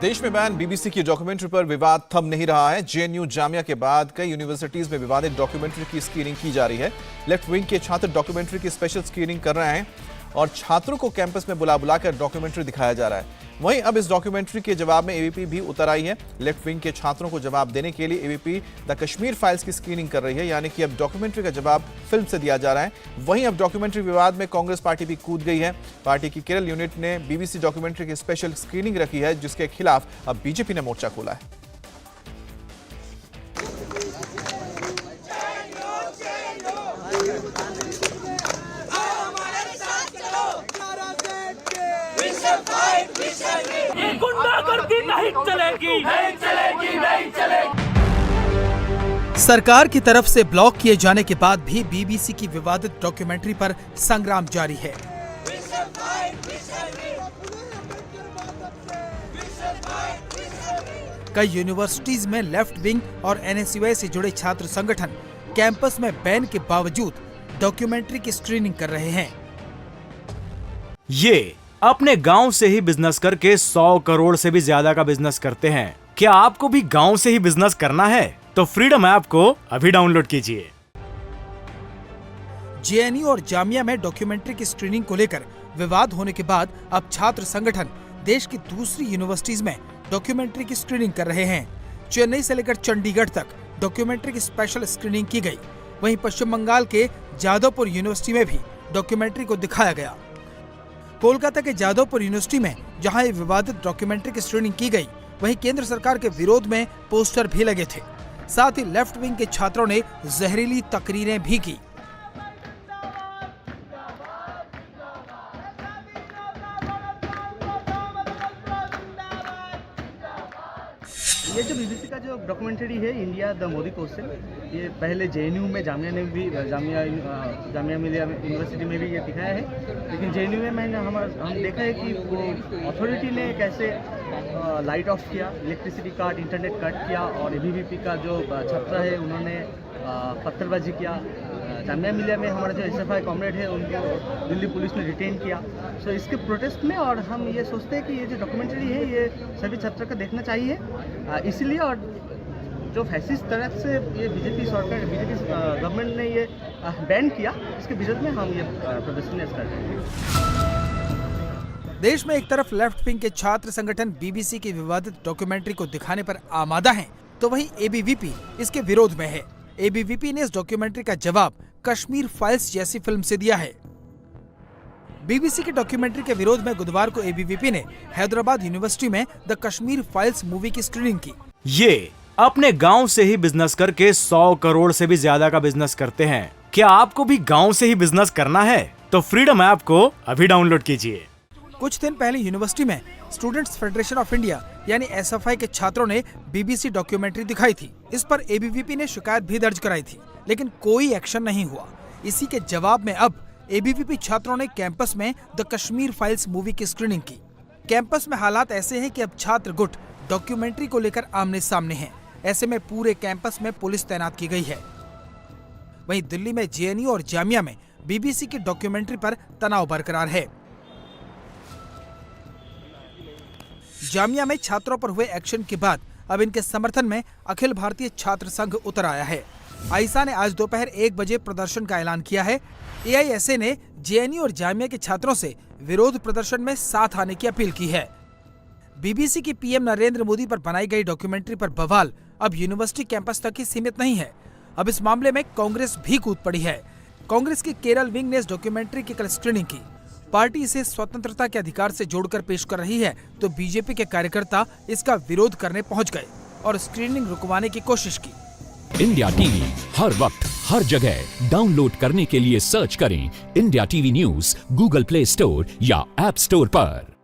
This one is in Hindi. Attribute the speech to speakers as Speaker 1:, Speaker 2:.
Speaker 1: देश में बैन बीबीसी की डॉक्यूमेंट्री पर विवाद थम नहीं रहा है। जेएनयू जामिया के बाद कई यूनिवर्सिटीज में विवादित डॉक्यूमेंट्री की स्क्रीनिंग की जा रही है। लेफ्ट विंग के छात्र डॉक्यूमेंट्री की स्पेशल स्क्रीनिंग कर रहे हैं और छात्रों को कैंपस में बुलाकर डॉक्यूमेंट्री दिखाया जा रहा है। वहीं अब इस डॉक्यूमेंट्री के जवाब में एबीपी भी उतर आई है। लेफ्ट विंग के छात्रों को जवाब देने के लिए एबीपी द कश्मीर फाइल्स की स्क्रीनिंग कर रही है, यानी कि अब डॉक्यूमेंट्री का जवाब फिल्म से दिया जा रहा है। वहीं अब डॉक्यूमेंट्री विवाद में कांग्रेस पार्टी भी कूद गई है। पार्टी की केरल यूनिट ने बीबीसी डॉक्यूमेंट्री की स्पेशल स्क्रीनिंग रखी है, जिसके खिलाफ अब बीजेपी ने मोर्चा खोला है।
Speaker 2: ये गुंडागर्दी नहीं चलेगी, नहीं चलेगी, नहीं चलेगी।
Speaker 3: सरकार की तरफ से ब्लॉक किए जाने के बाद भी बीबीसी की विवादित डॉक्यूमेंट्री पर संग्राम जारी है। कई यूनिवर्सिटीज में लेफ्ट विंग और एनएसयूआई से जुड़े छात्र संगठन कैंपस में बैन के बावजूद डॉक्यूमेंट्री की स्क्रीनिंग कर रहे हैं।
Speaker 4: ये अपने गांव से ही बिजनेस करके 100 करोड़ से भी ज्यादा का बिजनेस करते हैं। क्या आपको भी गांव से ही बिजनेस करना है? तो फ्रीडम ऐप को अभी डाउनलोड कीजिए।
Speaker 3: जेएनयू और जामिया में डॉक्यूमेंट्री की स्क्रीनिंग को लेकर विवाद होने के बाद अब छात्र संगठन देश की दूसरी यूनिवर्सिटीज में डॉक्यूमेंट्री की स्क्रीनिंग कर रहे हैं। चेन्नई से लेकर चंडीगढ़ तक डॉक्यूमेंट्री की स्पेशल स्क्रीनिंग की गई। वहीं पश्चिम बंगाल के जादवपुर यूनिवर्सिटी में भी डॉक्यूमेंट्री को दिखाया गया। कोलकाता के जादवपुर यूनिवर्सिटी में जहां ये विवादित डॉक्यूमेंट्री की स्क्रीनिंग की गई, वहीं केंद्र सरकार के विरोध में पोस्टर भी लगे थे। साथ ही लेफ्ट विंग के छात्रों ने जहरीली तकरीरें भी की।
Speaker 5: ये जो बीबीसी का जो डॉक्यूमेंट्री है इंडिया द मोदी क्वेश्चन, ये पहले जेएनयू में जामिया मिलिया यूनिवर्सिटी में भी ये दिखाया है, लेकिन जेएनयू में हम देखा है कि वो अथॉरिटी ने कैसे लाइट ऑफ किया, इलेक्ट्रिसिटी काट, इंटरनेट कट किया और एबीवीपी का जो छात्र है उन्होंने पत्थरबाजी किया। जामिया मिलिया में हमारा जो एसएफआई कॉमरेड है उनको दिल्ली पुलिस ने डिटेन किया। सो इसके प्रोटेस्ट में और हम ये सोचते हैं कि ये जो डॉक्यूमेंट्री है ये सभी छात्रों को देखना चाहिए, इसीलिए। और जो फैसिस्ट तरफ से ये बीजेपी सरकार, बीजेपी गवर्नमेंट ने ये बैन किया, इसके विरोध में हम ये प्रदर्शन कर रहे हैं।
Speaker 3: देश में एक तरफ लेफ्ट विंग के छात्र संगठन बीबीसी की विवादित डॉक्यूमेंट्री को दिखाने पर आमादा हैं, तो वहीं एबीवीपी इसके विरोध में है। एबीवीपी ने इस डॉक्यूमेंट्री का जवाब कश्मीर फाइल्स जैसी फिल्म से दिया है। बीबीसी की डॉक्यूमेंट्री के विरोध में बुधवार को एबीवीपी ने हैदराबाद यूनिवर्सिटी में द कश्मीर फाइल्स मूवी की स्क्रीनिंग की।
Speaker 4: ये अपने गांव से ही बिजनेस करके 100 करोड़ से भी ज्यादा का बिजनेस करते हैं। क्या आपको भी गांव से ही बिजनेस करना है? तो फ्रीडम ऐप को अभी डाउनलोड कीजिए।
Speaker 3: कुछ दिन पहले यूनिवर्सिटी में स्टूडेंट्स फेडरेशन ऑफ इंडिया यानी एसएफआई के छात्रों ने बीबीसी डॉक्यूमेंट्री दिखाई थी। इस पर एबीवीपी ने शिकायत भी दर्ज कराई थी, लेकिन कोई एक्शन नहीं हुआ। इसी के जवाब में अब एबीवीपी छात्रों ने कैंपस में द कश्मीर फाइल्स मूवी की स्क्रीनिंग की। कैंपस में हालात ऐसे हैं कि अब छात्र गुट डॉक्यूमेंट्री को लेकर आमने सामने हैं। ऐसे में पूरे कैंपस में पुलिस तैनात की गई है। वहीं दिल्ली में जेएनयू और जामिया में बीबीसी की डॉक्यूमेंट्री पर तनाव बरकरार है। जामिया में छात्रों पर हुए एक्शन के बाद अब इनके समर्थन में अखिल भारतीय छात्र संघ उतर आया है। आईसा ने आज दोपहर 1 बजे प्रदर्शन का ऐलान किया है। एआईएसए ने जेएनयू और जामिया के छात्रों से विरोध प्रदर्शन में साथ आने की अपील की है। बीबीसी की पीएम नरेंद्र मोदी पर बनाई गई डॉक्यूमेंट्री पर बवाल अब यूनिवर्सिटी कैंपस तक ही सीमित नहीं है। अब इस मामले में कांग्रेस भी कूद पड़ी है। कांग्रेस की केरल विंग ने इस डॉक्यूमेंट्री की कल स्क्रीनिंग की। पार्टी इसे स्वतंत्रता के अधिकार से जोड़कर पेश कर रही है, तो बीजेपी के कार्यकर्ता इसका विरोध करने पहुंच गए और स्क्रीनिंग रुकवाने की कोशिश की।
Speaker 6: इंडिया टीवी हर वक्त हर जगह डाउनलोड करने के लिए सर्च करें India TV news Google play store या ऐप स्टोर पर।